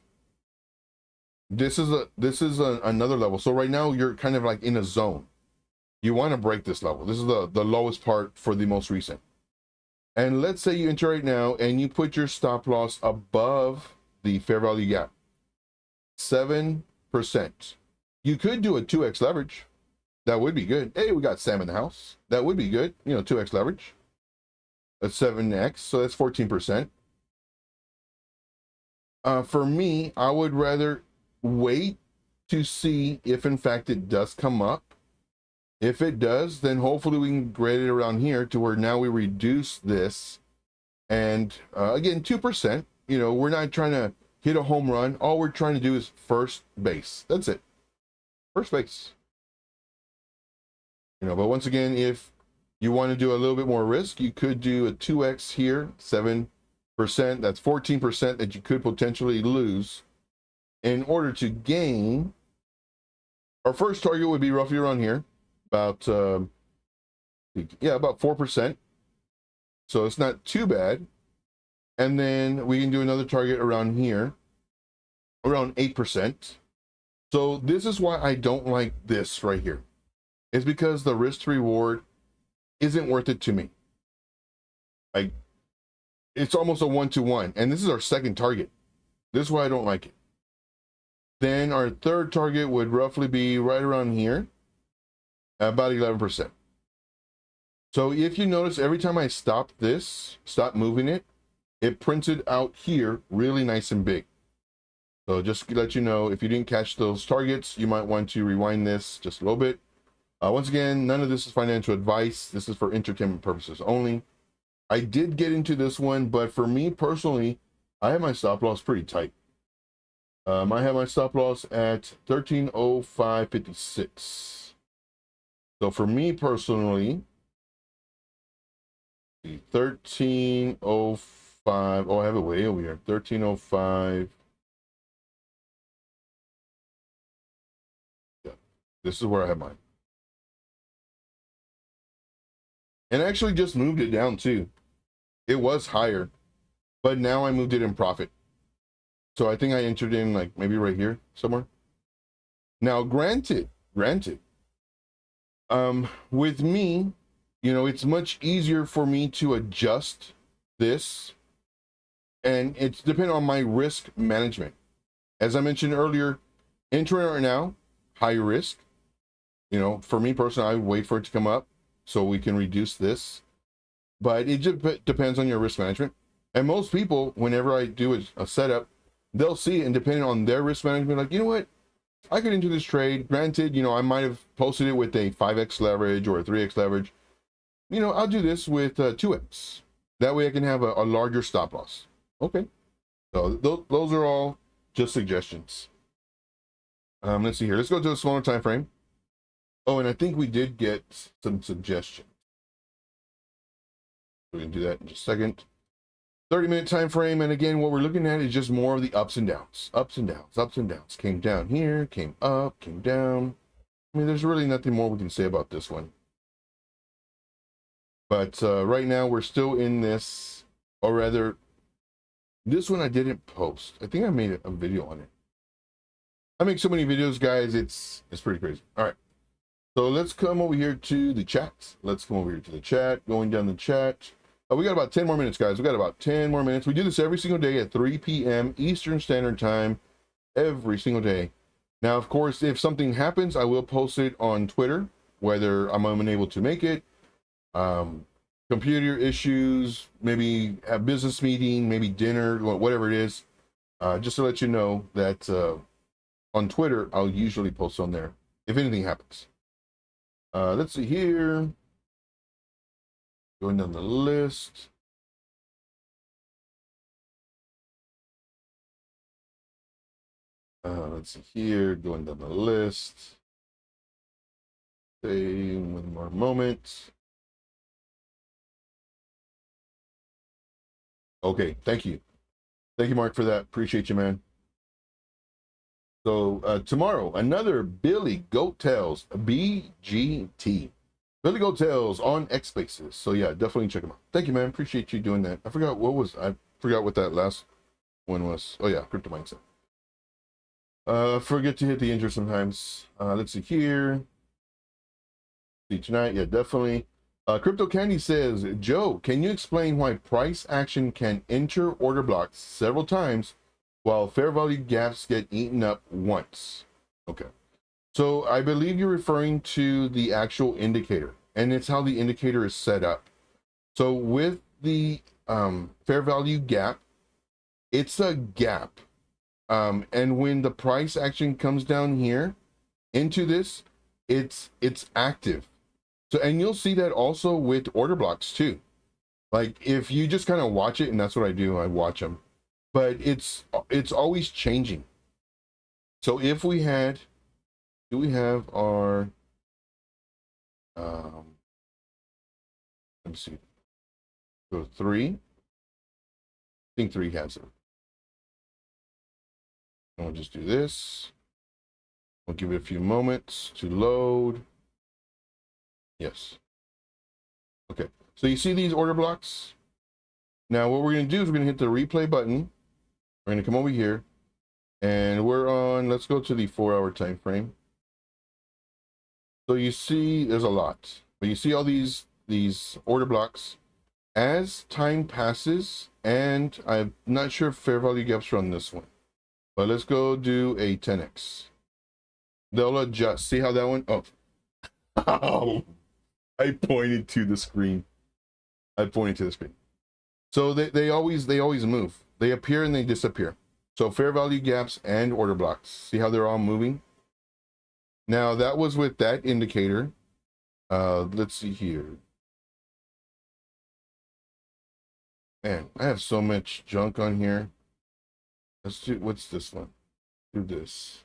Speaker 2: This is another level. So right now you're kind of like in a zone. You want to break this level. This is the lowest part for the most recent. And let's say you enter right now and you put your stop loss above the fair value gap. 7%. You could do a 2x leverage. That would be good. Hey, we got Sam in the house. That would be good. You know, 2x leverage. That's 7x, so that's 14%. For me, I would rather wait to see if in fact it does come up. If it does, then hopefully we can grade it around here to where now we reduce this. And again, 2%, you know, we're not trying to hit a home run. All we're trying to do is first base. That's it. First base. You know, but once again, if you want to do a little bit more risk, you could do a 2x here, 7%. That's 14% that you could potentially lose in order to gain, our first target would be roughly around here, about yeah, about 4%. So it's not too bad. And then we can do another target around here, around 8%. So this is why I don't like this right here. It's because the risk to reward isn't worth it to me. Like, it's almost a 1-to-1, and this is our second target. This is why I don't like it. Then our third target would roughly be right around here, about 11%. So if you notice, every time I stop moving it, it printed out here really nice and big. So just to let you know, if you didn't catch those targets, you might want to rewind this just a little bit. Once again, none of this is financial advice. This is for entertainment purposes only. I did get into this one, but for me personally, I have my stop loss pretty tight. I have my stop loss at 1305.56. So for me personally, 1305. Oh, I have it way over here. 1305. Yeah, this is where I have mine. And I actually just moved it down too. It was higher, but now I moved it in profit. So I think I entered in like maybe right here somewhere. Now, granted, with me, you know, it's much easier for me to adjust this, and it's dependent on my risk management. As I mentioned earlier, entering right now, high risk. You know, for me personally, I would wait for it to come up so we can reduce this. But it just depends on your risk management. And most people, whenever I do a setup, they'll see it, and depending on their risk management, like, you know what, I get into this trade. Granted, you know, I might have posted it with a 5x leverage or a 3x leverage. You know, I'll do this with 2x. That way I can have a larger stop loss. Okay. So those are all just suggestions. Let's see here. Let's go to a smaller time frame. Oh, and I think we did get some suggestions. We're going to do that in just a second. 30-minute time frame, and again, what we're looking at is just more of the ups and downs. Ups and downs, ups and downs. Came down here, came up, came down. I mean, there's really nothing more we can say about this one. But right now, we're still in this, or rather, this one I didn't post. I think I made a video on it. I make so many videos, guys, it's pretty crazy. All right. So let's come over here to the chat. Let's come over here to the chat, going down the chat. We got about 10 more minutes, guys. We got about 10 more minutes. We do this every single day at 3 p.m. Eastern Standard Time, every single day. Now, of course, if something happens, I will post it on Twitter, whether I'm unable to make it, computer issues, maybe a business meeting, maybe dinner, whatever it is. Just to let you know that on Twitter, I'll usually post on there if anything happens. Let's see here. Going down the list. Let's see here. Going down the list. Stay one more moment. Okay, thank you. Thank you, Mark, for that. Appreciate you, man. So tomorrow, another Billy Goat Tales BGT. Billy Goat Tales on X Spaces. So yeah, definitely check them out. Thank you, man. Appreciate you doing that. I forgot what that last one was. Oh yeah, crypto mindset. Forget to hit the enter sometimes. Let's see here. See tonight, yeah, definitely. Crypto Candy says, Joe, can you explain why price action can enter order blocks several times while fair value gaps get eaten up once? Okay. So I believe you're referring to the actual indicator, and it's how the indicator is set up. So with the fair value gap, it's a gap. And when the price action comes down here into this, it's active. So, and you'll see that also with order blocks too. Like if you just kind of watch it, and that's what I do, I watch them, but it's always changing. So if we had, do we have our, let me see, so 3, I think 3 has it. And we'll just do this. We'll give it a few moments to load. Yes. Okay. So you see these order blocks? Now what we're going to do is we're going to hit the replay button. We're going to come over here and we're on, let's go to the 4-hour time frame. So you see there's a lot, but you see all these order blocks. As time passes, and I'm not sure if fair value gaps are on this one, but let's go do a 10x. They'll adjust. See how that one? Oh, oh, I pointed to the screen. I pointed to the screen. So they always move. They appear and they disappear. So fair value gaps and order blocks. See how they're all moving? Now that was with that indicator. Let's see here. Man, I have so much junk on here. Let's do, what's this one? Do this.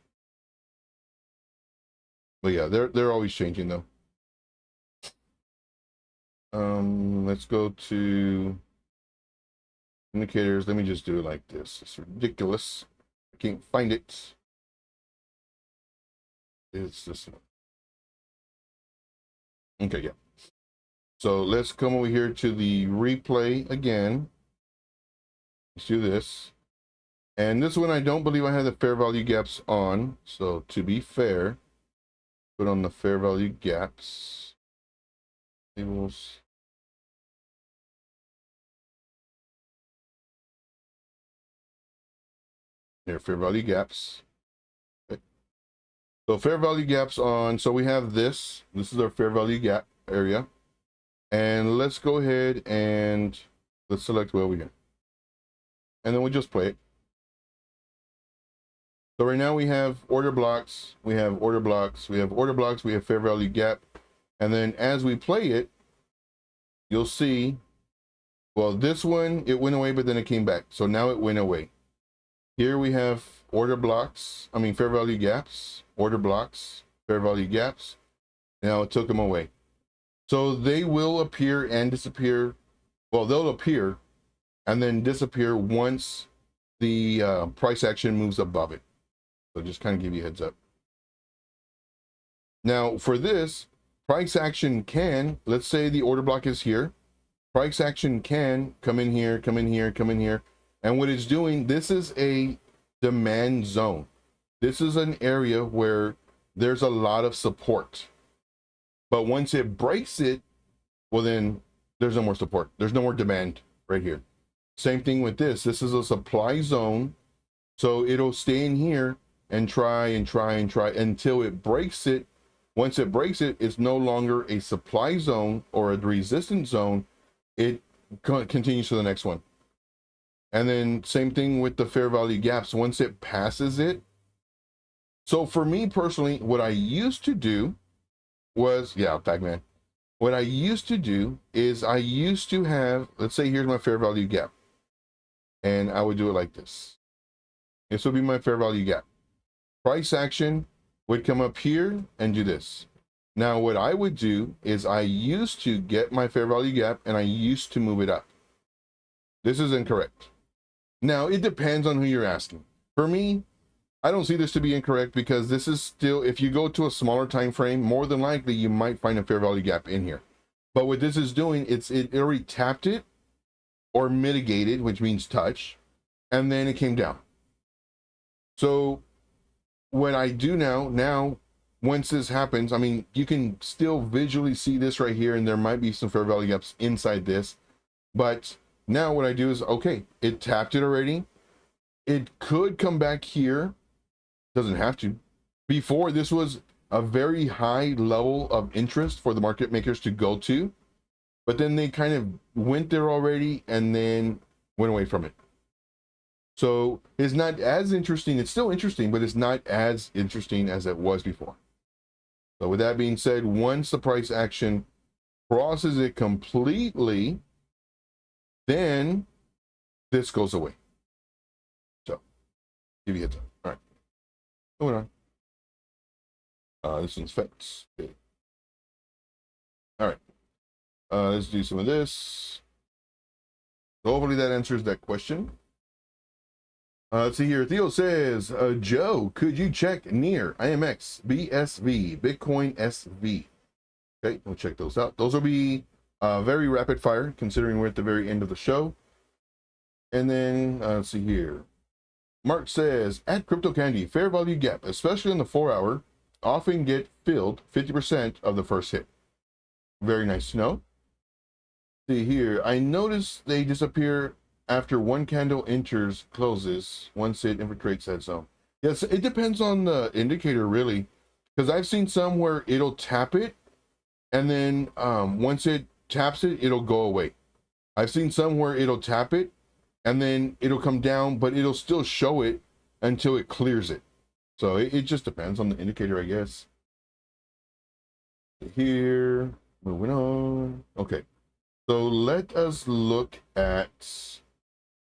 Speaker 2: But yeah, they're always changing though. Let's go to indicators. Let me just do it like this. It's ridiculous. I can't find it. It's this one. Okay, yeah. So let's come over here to the replay again. Let's do this. And this one, I don't believe I have the fair value gaps on. So to be fair, put on the fair value gaps. Tables. There, fair value gaps. Okay. So fair value gaps on. So we have this. This is our fair value gap area. And let's go ahead and let's select where we go. And then we just play it. So right now we have order blocks, we have order blocks, we have order blocks, we have fair value gap. And then as we play it, you'll see, well, this one, it went away, but then it came back. So now it went away. Here we have order blocks, I mean, fair value gaps, order blocks, fair value gaps. Now it took them away. So they will appear and disappear. Well, they'll appear and then disappear once the price action moves above it. So just kind of give you a heads up. Now for this, price action can, let's say the order block is here. Price action can come in here, come in here, come in here. And what it's doing, this is a demand zone. This is an area where there's a lot of support. But once it breaks it, well, then there's no more support. There's no more demand right here. Same thing with this. This is a supply zone. So it'll stay in here and try and try and try until it breaks it. Once it breaks it, it's no longer a supply zone or a resistance zone. It continues to the next one. And then same thing with the fair value gaps. Once it passes it. So for me personally, what I used to do was, yeah, Pac-Man. What I used to do is I used to have, let's say here's my fair value gap. And I would do it like this. This would be my fair value gap. Price action would come up here and do this. Now what I would do is I used to get my fair value gap and I used to move it up. This is incorrect. Now it depends on who you're asking. For me, I don't see this to be incorrect because this is still, if you go to a smaller time frame, more than likely you might find a fair value gap in here. But what this is doing, it already tapped it or mitigated, which means touch, and then it came down. So what I do now, once this happens, I mean, you can still visually see this right here, and there might be some fair value gaps inside this. But now what I do is, okay, it tapped it already. It could come back here. Doesn't have to. Before, this was a very high level of interest for the market makers to go to, but then they kind of went there already and then went away from it. So it's not as interesting. It's still interesting, but it's not as interesting as it was before. So with that being said, once the price action crosses it completely, then this goes away. So give you a heads up. All right. Going on. This one's fixed. Okay. All right. Let's do some of this. So hopefully that answers that question. Let's see here. Theo says, Joe, could you check near IMX, BSV, Bitcoin SV? Okay, we'll check those out. Those will be very rapid fire, considering we're at the very end of the show. And then let's see here. Mark says, at Crypto Candy, fair value gap, especially in the 4-hour, often get filled 50% of the first hit. Very nice to know. See here, I noticed they disappear after one candle enters, closes, once it infiltrates that zone. Yes, it depends on the indicator, really, because I've seen some where it'll tap it, and then once it taps it, it'll go away. I've seen some where it'll tap it, and then it'll come down, but it'll still show it until it clears it. So it just depends on the indicator, I guess. Here, moving on. Okay, so let us look at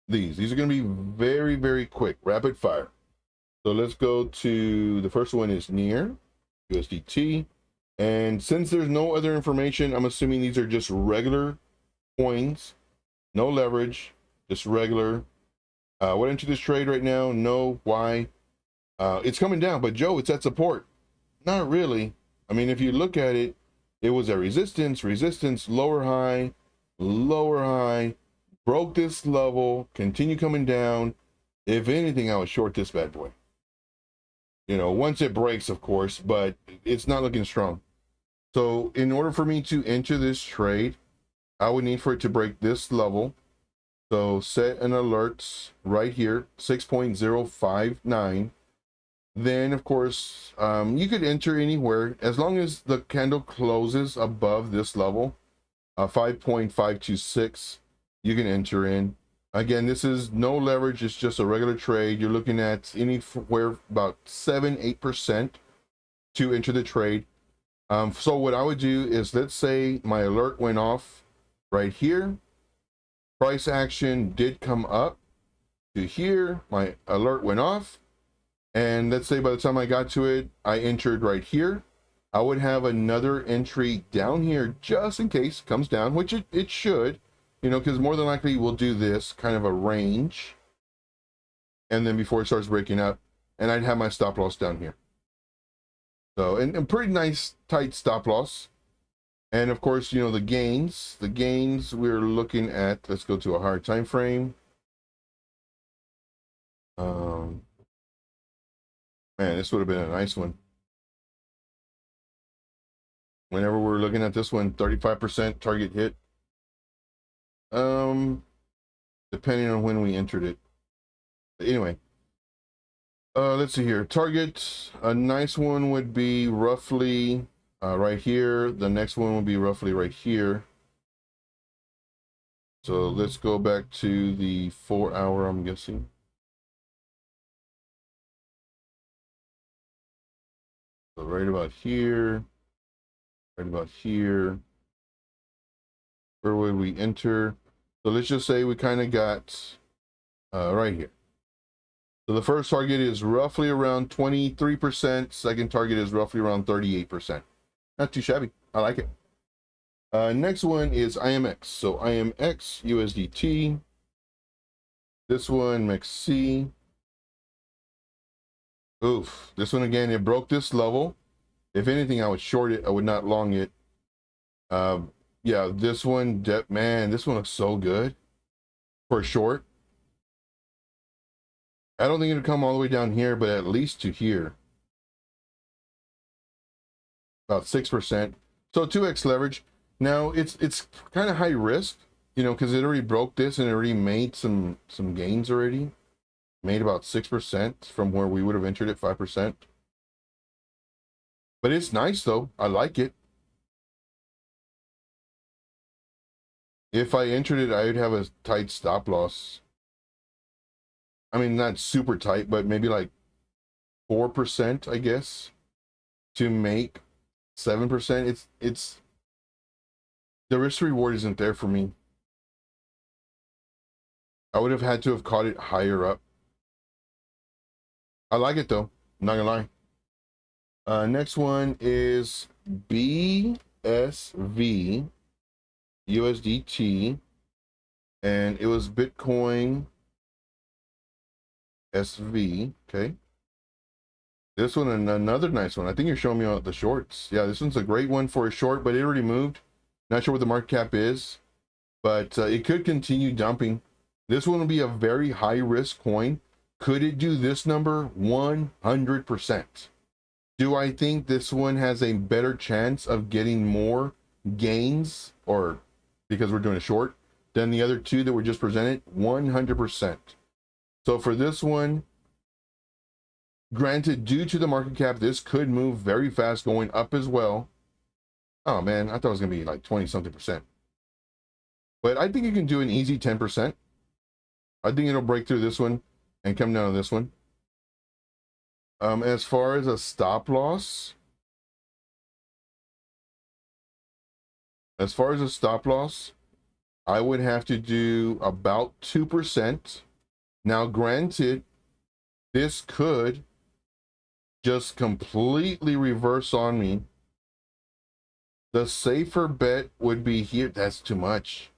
Speaker 2: these. These are going to be very, very quick, rapid fire. So let's go to the first one is near USDT. And since there's no other information, I'm assuming these are just regular coins, no leverage, just regular. What into this trade right now? No. Why? It's coming down, but Joe, it's at support. Not really. I mean, if you look at it, it was a resistance, lower high, broke this level, continue coming down. If anything, I would short this bad boy. You know, once it breaks, of course, but it's not looking strong. So in order for me to enter this trade, I would need for it to break this level. So set an alert right here, 6.059. Then, of course, you could enter anywhere as long as the candle closes above this level, 5.526. You can enter in. Again, this is no leverage. It's just a regular trade. You're looking at anywhere about 7-8% to enter the trade. So what I would do is, let's say my alert went off right here. Price action did come up to here. My alert went off. And let's say by the time I got to it, I entered right here. I would have another entry down here just in case it comes down, which it should, you know, because more than likely we'll do this kind of a range. And then before it starts breaking up, and I'd have my stop loss down here. So, and pretty nice tight stop loss. And of course, you know, the gains we're looking at, let's go to a higher time frame. Man, this would have been a nice one. Whenever we're looking at this one, 35% target hit. Depending on when we entered it. But anyway, let's see here. Target, a nice one would be roughly right here. The next one would be roughly right here. So let's go back to the 4-hour, I'm guessing. So right about here, right about here. Where would we enter? So let's just say we kind of got right here. So the first target is roughly around 23%. Second target is roughly around 38%. Not too shabby. I like it. Next one is IMX. So IMX, USDT. This one, MEXC. Oof, this one again, it broke this level. If anything, I would short it. I would not long it. Yeah, this one, man, this one looks so good for a short. I don't think it'll come all the way down here, but at least to here. About 6%. So 2x leverage. Now it's kind of high risk, you know, because it already broke this and it already made some gains already. Made about 6% from where we would have entered it, 5%. But it's nice though. I like it. If I entered it, I would have a tight stop loss. I mean, not super tight, but maybe like 4%, I guess, to make 7%. It's the risk reward isn't there for me. I would have had to have caught it higher up. I like it though, I'm not gonna lie. Next one is BSV USDT, and it was Bitcoin SV. Okay. This one, and another nice one. I think you're showing me the shorts. Yeah, this one's a great one for a short, but it already moved. Not sure what the market cap is, but it could continue dumping. This one will be a very high risk coin. Could it do this number? 100%. Do I think this one has a better chance of getting more gains, or because we're doing a short, than the other two that were just presented? 100%. So for this one, granted, due to the market cap, this could move very fast going up as well. Oh man, I thought it was gonna be like 20 something percent. But I think you can do an easy 10%. I think it'll break through this one and come down to this one. As far as a stop loss, I would have to do about 2%. Now, granted, this could just completely reverse on me. The safer bet would be here. That's too much.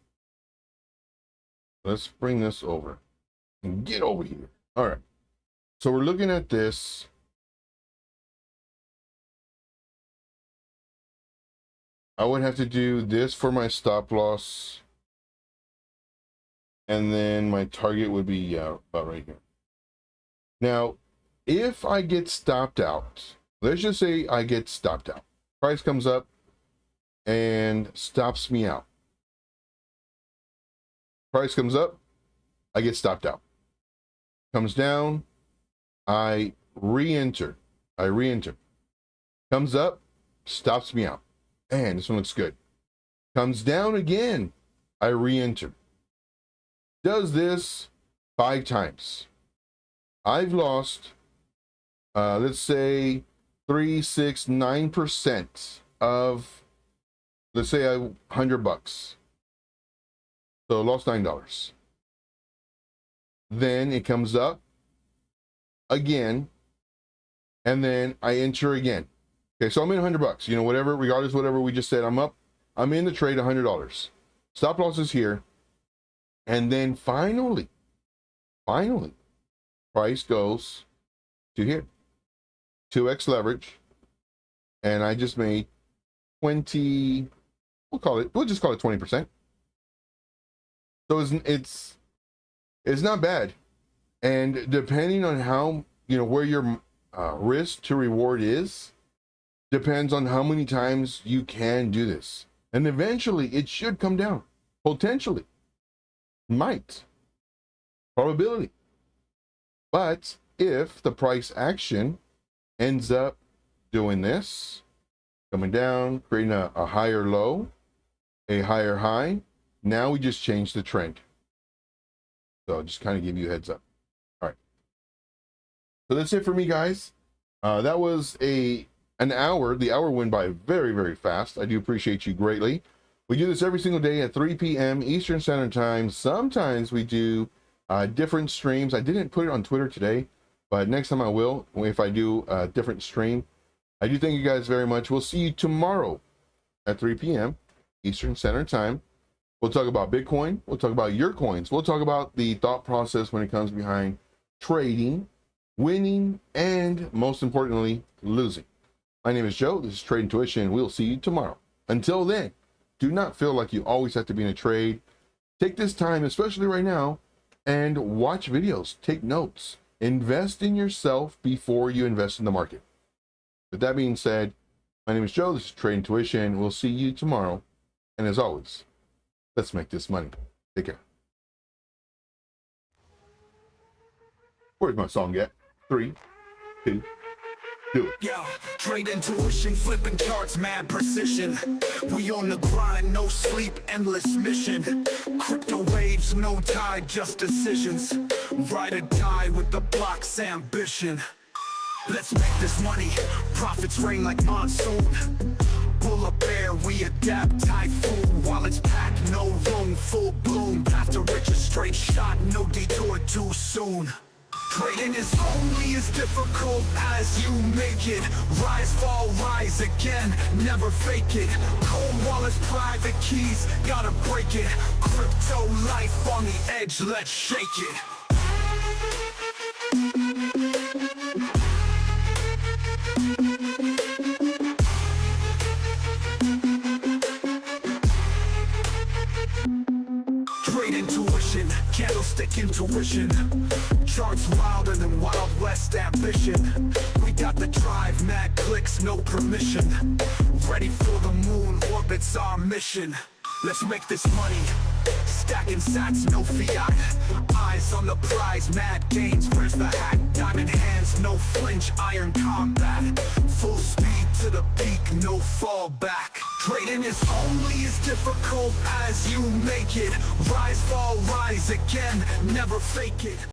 Speaker 2: Let's bring this over and get over here. All right. So we're looking at this. I would have to do this for my stop loss. And then my target would be about right here. Now, if I get stopped out, let's just say I get stopped out. Price comes up and stops me out. Price comes up, I get stopped out. Comes down, I re-enter. Comes up, stops me out. Man, this one looks good. Comes down again, I re-enter. Does this 5 times. I've lost, let's say 3, 6, 9% of, let's say $100. So I lost $9. Then it comes up again, and then I enter again. Okay, so I'm in $100. You know, whatever, regardless, whatever we just said, I'm in the trade $100. Stop loss is here. And then finally, price goes to here. 2x leverage. And I just made 20, we'll just call it 20%. So it's not bad. And depending on how, you know, where your risk to reward is, depends on how many times you can do this. And eventually it should come down, potentially. Might. Probability. But if the price action ends up doing this, coming down, creating a higher low, a higher high, now we just change the trend. So I'll just kind of give you a heads up. All right. So that's it for me, guys. That was an hour. The hour went by very, very fast. I do appreciate you greatly. We do this every single day at 3 p.m. Eastern Standard Time. Sometimes we do different streams. I didn't put it on Twitter today, but next time I will, if I do a different stream. I do thank you guys very much. We'll see you tomorrow at 3 p.m. Eastern Standard Time. We'll talk about Bitcoin. We'll talk about your coins. We'll talk about the thought process when it comes behind trading, winning, and most importantly, losing. My name is Joe. This is TradeIntuition. We'll see you tomorrow. Until then, do not feel like you always have to be in a trade. Take this time, especially right now, and watch videos, take notes, invest in yourself before you invest in the market. With that being said, my name is Joe. This is TradeIntuition. We'll see you tomorrow. And as always, let's make this money. Take care. Where's my song at? 3, 2, do it.
Speaker 1: Yeah, TradeIntuition, flipping charts, mad precision. We on the grind, no sleep, endless mission. Crypto waves, no tide, just decisions. Ride or die with the block's ambition. Let's make this money, profits rain like monsoon. Bull up bear, we adapt, typhoon. While it's packed, no room, full bloom. Path to riches, straight shot, no detour too soon. Trading is only as difficult as you make it. Rise, fall, rise again, never fake it. Cold wallets, private keys, gotta break it. Crypto life on the edge, let's shake it. Trade intuition, candlestick intuition. Charts wilder than Wild West ambition. We got the drive, mad clicks, no permission. Ready for the moon, orbit's our mission. Let's make this money, stacking sats, no fiat. Eyes on the prize, mad gains, where's the hack? Diamond hands, no flinch, iron combat. Full speed to the peak, no fallback. Trading is only as difficult as you make it. Rise, fall, rise again, never fake it.